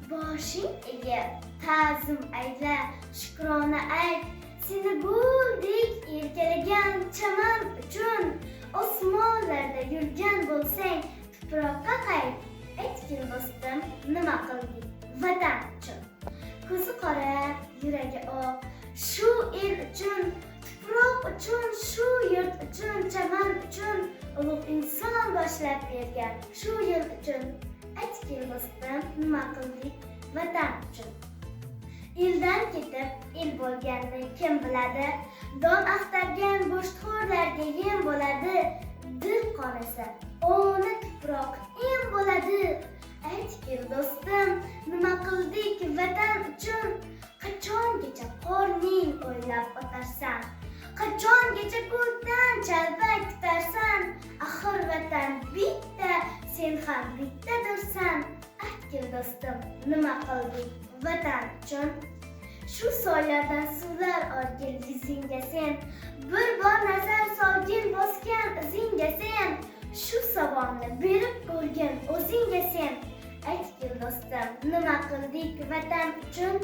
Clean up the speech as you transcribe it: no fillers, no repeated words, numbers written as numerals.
boshing egib, ta'zim ayla, shukrona ayt. Seni buldek erkalagan chaman uchun, osmonlarda yurgan bo'lsang, tuproqqa qayt. Aytgin do'stim, nima qildik vatan uchun? Ko'zi qora, yuragi oq, shu el uchun, tuproq uchun, shu yurt uchun, chaman uchun, ulug' inson boshlab bergan shu yil uchun. Aytgin do'stim, nima qildik vatan uchun? Eldan ketib el bo'lganni kim biladi? Don axtargan bo'shxo'rlarga yem bo'ladi. Dil qonasa, ona tuproq em bo'ladi. Aytgin do'stim, nima qildik vatan uchun? Qachongacha qorning o'ylab o'tarsan? Qachongacha ko'kdan chalpak kutarsan? Axir vatan bitta, sen ham bittadursan. Aytgin do'stim, nima qildik vatan uchun? Shu soylardan suvlar orgin yuzingga sen, bir bor nazar solgin bosgan izingga sen, shu savonni berib ko'rgin o'zingga sen. Aytgin do'stim, nima qildik vatan uchun?